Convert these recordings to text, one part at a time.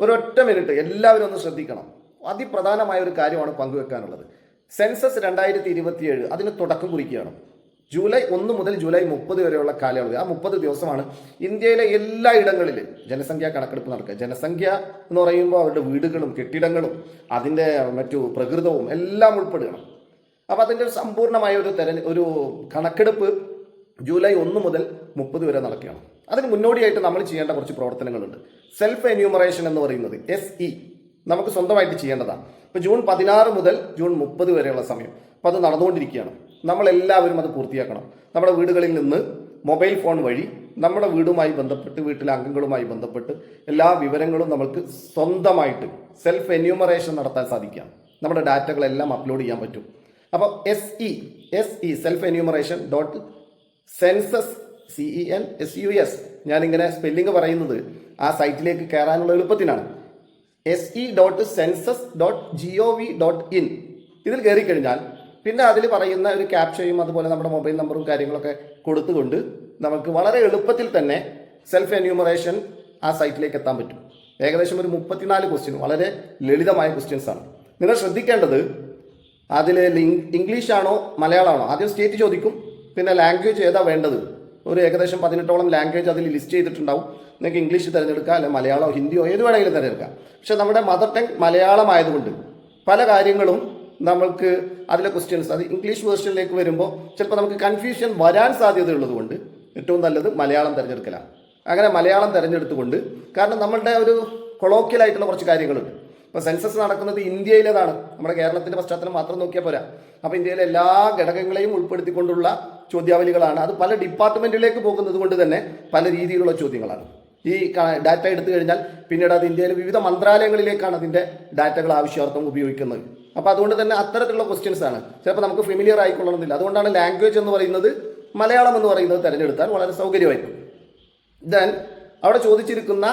ഒരൊറ്റ മിനിറ്റ് എല്ലാവരും ഒന്ന് ശ്രദ്ധിക്കണം. അതിപ്രധാനമായ ഒരു കാര്യമാണ് പങ്കുവെക്കാനുള്ളത്. സെൻസസ് 2027 അതിന് തുടക്കം കുറിക്കുകയാണ്. ജൂലൈ 1 മുതൽ ജൂലൈ 30 വരെയുള്ള കാലയളവ്. ആ 30 ദിവസമാണ് ഇന്ത്യയിലെ എല്ലാ ഇടങ്ങളിലും ജനസംഖ്യാ കണക്കെടുപ്പ് നടക്കുക. ജനസംഖ്യ എന്ന് പറയുമ്പോൾ അവരുടെ വീടുകളും കെട്ടിടങ്ങളും അതിൻ്റെ മറ്റു പ്രകൃതവും എല്ലാം ഉൾപ്പെടുകയാണ്. അപ്പോൾ അതിൻ്റെ ഒരു സമ്പൂർണ്ണമായ ഒരു കണക്കെടുപ്പ് ജൂലൈ 1 മുതൽ 30 വരെ നടക്കുകയാണ്. അതിന് മുന്നോടിയായിട്ട് നമ്മൾ ചെയ്യേണ്ട കുറച്ച് പ്രവർത്തനങ്ങളുണ്ട്. സെൽഫ് എന്യൂമറേഷൻ എന്ന് പറയുന്നത് SE നമുക്ക് സ്വന്തമായിട്ട് ചെയ്യേണ്ടതാണ്. ഇപ്പോൾ ജൂൺ 16 മുതൽ ജൂൺ 30 വരെയുള്ള സമയം അപ്പോൾ അത് നടന്നുകൊണ്ടിരിക്കുകയാണ്. നമ്മളെല്ലാവരും അത് പൂർത്തിയാക്കണം. നമ്മുടെ വീടുകളിൽ നിന്ന് മൊബൈൽ ഫോൺ വഴി നമ്മുടെ വീടുമായി ബന്ധപ്പെട്ട് വീട്ടിലെ അംഗങ്ങളുമായി ബന്ധപ്പെട്ട് എല്ലാ വിവരങ്ങളും നമുക്ക് സ്വന്തമായിട്ട് സെൽഫ് എന്യൂമറേഷൻ നടത്താൻ സാധിക്കാം. നമ്മുടെ ഡാറ്റകളെല്ലാം അപ്ലോഡ് ചെയ്യാൻ പറ്റും. അപ്പോൾ SE self enumeration .census CENSUS ഞാനിങ്ങനെ സ്പെല്ലിംഗ് പറയുന്നത് ആ സൈറ്റിലേക്ക് കയറാനുള്ള എളുപ്പത്തിനാണ്. se.census.gov.in ഇതിൽ കയറി കഴിഞ്ഞാൽ പിന്നെ അതിൽ പറയുന്ന ഒരു ക്യാപ്ചയും അതുപോലെ നമ്മുടെ മൊബൈൽ നമ്പറും കാര്യങ്ങളൊക്കെ കൊടുത്തുകൊണ്ട് നമുക്ക് വളരെ എളുപ്പത്തിൽ തന്നെ സെൽഫ് എന്യൂമറേഷൻ ആ സൈറ്റിലേക്ക് എത്താൻ പറ്റും. ഏകദേശം ഒരു 34 ക്വസ്റ്റ്യൻ, വളരെ ലളിതമായ ക്വസ്റ്റ്യൻസ് ആണ്. നിങ്ങൾ ശ്രദ്ധിക്കേണ്ടത് അതിൽ ഇംഗ്ലീഷാണോ മലയാളമാണോ ആദ്യം സ്റ്റേറ്റ് ചോദിക്കും. പിന്നെ ലാംഗ്വേജ് ഏതാ വേണ്ടത്, ഒരു ഏകദേശം 18ഓളം ലാംഗ്വേജ് അതിൽ ലിസ്റ്റ് ചെയ്തിട്ടുണ്ടാവും. നിങ്ങൾക്ക് ഇംഗ്ലീഷ് തിരഞ്ഞെടുക്കുക, അല്ലെങ്കിൽ മലയാളമോ ഹിന്ദിയോ ഏത് വേണമെങ്കിലും തിരഞ്ഞെടുക്കാം. പക്ഷെ നമ്മുടെ മദർ ടങ് മലയാളമായതുകൊണ്ട് പല കാര്യങ്ങളും നമ്മൾക്ക് അതിലെ ക്വസ്റ്റ്യൻസ് അത് ഇംഗ്ലീഷ് വേർഷനിലേക്ക് വരുമ്പോൾ ചിലപ്പോൾ നമുക്ക് കൺഫ്യൂഷൻ വരാൻ സാധ്യതയുള്ളതുകൊണ്ട് ഏറ്റവും നല്ലത് മലയാളം തിരഞ്ഞെടുക്കലാണ്. അങ്ങനെ മലയാളം തിരഞ്ഞെടുത്തുകൊണ്ട്, കാരണം നമ്മളുടെ ഒരു കൊളോക്കിയലായിട്ടുള്ള കുറച്ച് കാര്യങ്ങളുണ്ട്. ഇപ്പോൾ സെൻസസ് നടക്കുന്നത് ഇന്ത്യയിലേതാണ്, നമ്മുടെ കേരളത്തിൻ്റെ പശ്ചാത്തലം മാത്രം നോക്കിയാൽ പോരാ. അപ്പോൾ ഇന്ത്യയിലെ എല്ലാ ഘടകങ്ങളെയും ഉൾപ്പെടുത്തിക്കൊണ്ടുള്ള ചോദ്യാവലികളാണ്. അത് പല ഡിപ്പാർട്ട്മെൻറ്റിലേക്ക് പോകുന്നത് കൊണ്ട് തന്നെ പല രീതിയിലുള്ള ചോദ്യങ്ങളാണ്. ഈ ഡാറ്റ എടുത്തു കഴിഞ്ഞാൽ പിന്നീട് അത് ഇന്ത്യയിലെ വിവിധ മന്ത്രാലയങ്ങളിലേക്കാണ് അതിൻ്റെ ഡാറ്റകൾ ആവശ്യാർത്ഥം ഉപയോഗിക്കുന്നത്. അപ്പോൾ അതുകൊണ്ട് തന്നെ അത്തരത്തിലുള്ള ക്വസ്റ്റ്യൻസ് ആണ്. ചിലപ്പോൾ നമുക്ക് ഫെമിലിയർ ആയിക്കൊള്ളണമെന്നില്ല. അതുകൊണ്ടാണ് ലാംഗ്വേജ് എന്ന് പറയുന്നത് മലയാളം എന്ന് പറയുന്നത് തിരഞ്ഞെടുത്താൽ വളരെ സൗകര്യമായിരിക്കും. ദെൻ അവിടെ ചോദിച്ചിരിക്കുന്ന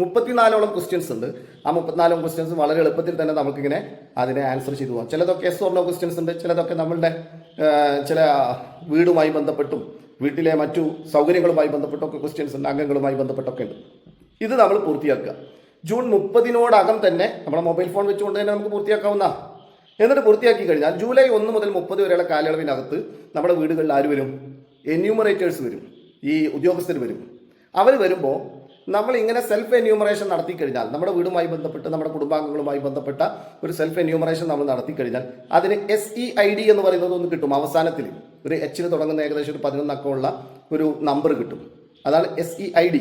34ഓളം ക്വസ്റ്റ്യൻസ് ഉണ്ട്. ആ 34 ക്വസ്റ്റ്യൻസ് വളരെ എളുപ്പത്തിൽ തന്നെ നമുക്കിങ്ങനെ അതിനെ ആൻസർ ചെയ്തു പോകാം. ചിലതൊക്കെ yes or no ക്വസ്റ്റ്യൻസ് ഉണ്ട്, ചിലതൊക്കെ നമ്മളുടെ ചില വീടുമായി ബന്ധപ്പെട്ടും വീട്ടിലെ മറ്റു സൗകര്യങ്ങളുമായി ബന്ധപ്പെട്ടൊക്കെ ക്വസ്റ്റ്യൻസ് ഉണ്ട്, അംഗങ്ങളുമായി ബന്ധപ്പെട്ടൊക്കെ ഉണ്ട്. ഇത് നമ്മൾ പൂർത്തിയാക്കുക. ജൂൺ 30 തന്നെ നമ്മുടെ മൊബൈൽ ഫോൺ വെച്ചുകൊണ്ട് തന്നെ നമുക്ക് പൂർത്തിയാക്കാവുന്ന. എന്നിട്ട് പൂർത്തിയാക്കി കഴിഞ്ഞാൽ ജൂലൈ 1 മുതൽ 30 വരെയുള്ള കാലയളവിനകത്ത് നമ്മുടെ വീടുകളിൽ ആര് വരും? എന്യൂമറേറ്റേഴ്സ് വരും, ഈ ഉദ്യോഗസ്ഥർ വരും. അവർ വരുമ്പോൾ നമ്മൾ ഇങ്ങനെ സെൽഫ് എന്യൂമറേഷൻ നടത്തി കഴിഞ്ഞാൽ, നമ്മുടെ വീടുമായി ബന്ധപ്പെട്ട് നമ്മുടെ കുടുംബാംഗങ്ങളുമായി ബന്ധപ്പെട്ട ഒരു സെൽഫ് എന്യൂമറേഷൻ നമ്മൾ നടത്തി കഴിഞ്ഞാൽ അതിന് SEID എന്ന് പറയുന്നത് ഒന്ന് കിട്ടും. അവസാനത്തിൽ ഒരു H തുടങ്ങുന്ന ഏകദേശം ഒരു 11 അക്കമുള്ള ഒരു നമ്പർ കിട്ടും. അതാണ് SEID.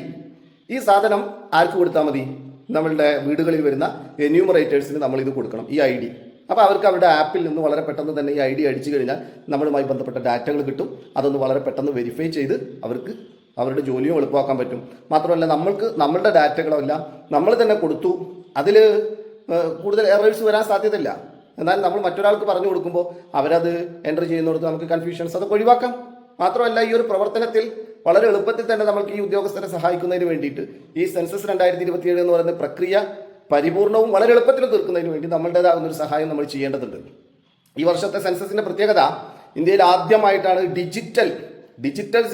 ഈ സാധനം ആർക്ക് കൊടുത്താൽ മതി? നമ്മളുടെ വീടുകളിൽ വരുന്ന എന്യൂമറേറ്റേഴ്സിന് നമ്മൾ ഇത് കൊടുക്കണം, ഈ ID. അപ്പോൾ അവർക്ക് അവരുടെ ആപ്പിൽ നിന്ന് വളരെ പെട്ടെന്ന് തന്നെ ഈ ID അടിച്ചു കഴിഞ്ഞാൽ നമ്മളുമായി ബന്ധപ്പെട്ട ഡാറ്റകൾ കിട്ടും. അതൊന്ന് വളരെ പെട്ടെന്ന് വെരിഫൈ ചെയ്ത് അവർക്ക് അവരുടെ ജോലിയും എളുപ്പമാക്കാൻ പറ്റും. മാത്രമല്ല നമ്മളുടെ ഡാറ്റകളെല്ലാം നമ്മൾ തന്നെ കൊടുത്തു, അതിൽ കൂടുതൽ എറേഴ്സ് വരാൻ സാധ്യതയില്ല. എന്നാൽ നമ്മൾ മറ്റൊരാൾക്ക് പറഞ്ഞു കൊടുക്കുമ്പോൾ അവരത് എൻ്റർ ചെയ്യുന്നിടത്ത് നമുക്ക് കൺഫ്യൂഷൻസ് അതൊക്കെ ഒഴിവാക്കാം. മാത്രമല്ല ഈ ഒരു പ്രവർത്തനത്തിൽ വളരെ എളുപ്പത്തിൽ തന്നെ നമുക്ക് ഈ ഉദ്യോഗസ്ഥരെ സഹായിക്കുന്നതിന് വേണ്ടിയിട്ട് ഈ സെൻസസ് 2027 എന്ന് പറയുന്ന പ്രക്രിയ പരിപൂർണവും വളരെ എളുപ്പത്തിൽ തീർക്കുന്നതിന് വേണ്ടി നമ്മളുടേതാകുന്ന ഒരു സഹായം നമ്മൾ ചെയ്യേണ്ടതുണ്ട്. ഈ വർഷത്തെ സെൻസസിൻ്റെ പ്രത്യേകത, ഇന്ത്യയിൽ ആദ്യമായിട്ടാണ് ഡിജിറ്റൽ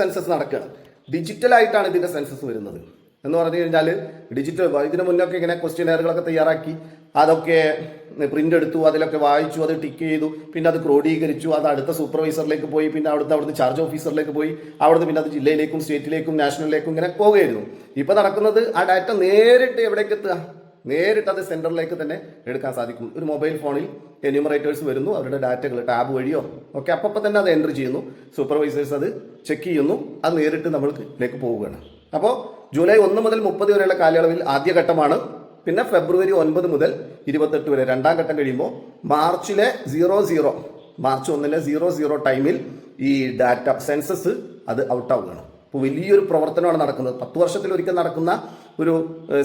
സെൻസസ് നടക്കുകയാണ്. ഡിജിറ്റലായിട്ടാണ് ഇതിൻ്റെ സെൻസസ് വരുന്നത്. എന്ന് പറഞ്ഞു കഴിഞ്ഞാൽ ഡിജിറ്റൽ, ഇതിന് മുന്നൊക്കെ ഇങ്ങനെ ക്വസ്റ്റ്യനെയറുകളൊക്കെ തയ്യാറാക്കി അതൊക്കെ പ്രിൻ്റ് എടുത്തു, അതിലൊക്കെ വായിച്ചു, അത് ടിക്ക് ചെയ്തു, പിന്നെ അത് ക്രോഡീകരിച്ചു, അത് അടുത്ത സൂപ്പർവൈസറിലേക്ക് പോയി, പിന്നെ അവിടുന്ന് ചാർജ് ഓഫീസറിലേക്ക് പോയി, അവിടുന്ന് പിന്നെ അത് ജില്ലയിലേക്കും സ്റ്റേറ്റിലേക്കും നാഷണലിലേക്കും ഇങ്ങനെ പോവുകയായിരുന്നു. ഇപ്പോൾ നടക്കുന്നത് ആ ഡാറ്റ നേരിട്ട് എവിടേക്ക് എത്തുക? നേരിട്ട് അത് സെൻറ്ററിലേക്ക് തന്നെ എടുക്കാൻ സാധിക്കും. ഒരു മൊബൈൽ ഫോണിൽ എന്യൂമറേറ്റേഴ്സ് വരുന്നു, അവരുടെ ഡാറ്റകൾ ടാബ് വഴിയോ ഒക്കെ അപ്പം തന്നെ അത് എൻ്റർ ചെയ്യുന്നു, സൂപ്പർവൈസേഴ്സ് അത് ചെക്ക് ചെയ്യുന്നു, അത് നേരിട്ട് നമ്മൾക്ക് പോവുകയാണ്. അപ്പോൾ ജൂലൈ 1 മുതൽ 30 വരെയുള്ള കാലയളവിൽ ആദ്യഘട്ടമാണ്. പിന്നെ ഫെബ്രുവരി 9 മുതൽ 28 വരെ രണ്ടാം ഘട്ടം കഴിയുമ്പോൾ മാർച്ച് 1 00 ടൈമിൽ ഈ ഡാറ്റ സെൻസസ് അത് ഔട്ടാവുകയാണ്. അപ്പോൾ വലിയൊരു പ്രവർത്തനമാണ് നടക്കുന്നത്. 10 വർഷത്തിലൊരിക്കൽ നടക്കുന്ന ഒരു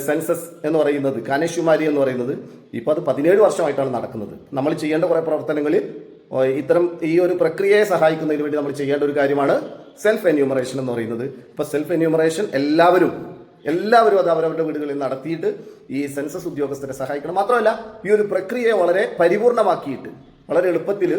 സെൻസസ് എന്ന് പറയുന്നത്, കാനേഷുമാരി എന്ന് പറയുന്നത് ഇപ്പോൾ അത് 17 വർഷമായിട്ടാണ് നടക്കുന്നത്. നമ്മൾ ചെയ്യേണ്ട കുറേ പ്രവർത്തനങ്ങളിൽ ഇത്തരം ഈ ഒരു പ്രക്രിയയെ സഹായിക്കുന്നതിന് വേണ്ടി നമ്മൾ ചെയ്യേണ്ട ഒരു കാര്യമാണ് സെൽഫ് എന്യൂമറേഷൻ എന്ന് പറയുന്നത്. ഇപ്പോൾ സെൽഫ് എന്യൂമറേഷൻ എല്ലാവരും അത് അവരവരുടെ വീടുകളിൽ നടത്തിയിട്ട് ഈ സെൻസസ് ഉദ്യോഗസ്ഥരെ സഹായിക്കണം. മാത്രമല്ല ഈ ഒരു പ്രക്രിയയെ വളരെ പരിപൂർണമാക്കിയിട്ട് വളരെ എളുപ്പത്തിൽ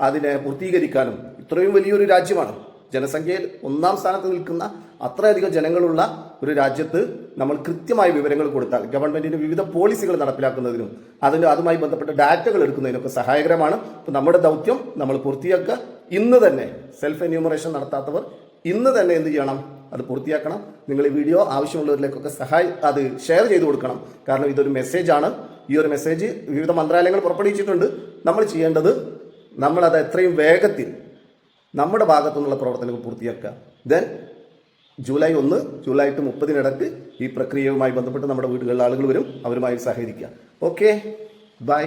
അതിനെ പൂർത്തീകരിക്കാനും, ഇത്രയും വലിയൊരു രാജ്യമാണ് ജനസംഖ്യയിൽ 1-ാം സ്ഥാനത്ത് നിൽക്കുന്ന അത്രയധികം ജനങ്ങളുള്ള ഒരു രാജ്യത്ത് നമ്മൾ കൃത്യമായ വിവരങ്ങൾ കൊടുത്താൽ ഗവൺമെന്റിന്റെ വിവിധ പോളിസികൾ നടപ്പിലാക്കുന്നതിനും അതുമായി ബന്ധപ്പെട്ട ഡാറ്റകൾ എടുക്കുന്നതിനൊക്കെ സഹായകരമാണ്. അപ്പോൾ നമ്മുടെ ദൗത്യം നമ്മൾ പൂർത്തിയാക്കുക. ഇന്ന് തന്നെ സെൽഫ് എന്യൂമറേഷൻ നടത്താത്തവർ ഇന്ന് തന്നെ എന്ത് ചെയ്യണം? അത് പൂർത്തിയാക്കണം. നിങ്ങൾ ഈ വീഡിയോ ആവശ്യമുള്ളവരിലേക്കൊക്കെ അത് ഷെയർ ചെയ്ത് കൊടുക്കണം. കാരണം ഇതൊരു മെസ്സേജാണ്. ഈ ഒരു മെസ്സേജ് വിവിധ മന്ത്രാലയങ്ങൾ പുറപ്പെടുവിച്ചിട്ടുണ്ട്. നമ്മൾ ചെയ്യേണ്ടത് നമ്മളത് എത്രയും വേഗത്തിൽ നമ്മുടെ ഭാഗത്തു നിന്നുള്ള പ്രവർത്തനങ്ങൾ പൂർത്തിയാക്കുക. ദെൻ ജൂലൈ 1 ജൂലൈ 30 ഈ പ്രക്രിയയുമായി ബന്ധപ്പെട്ട് നമ്മുടെ വീടുകളിൽ ആളുകൾ വരും. അവരുമായി സഹകരിക്കുക. Okay, by.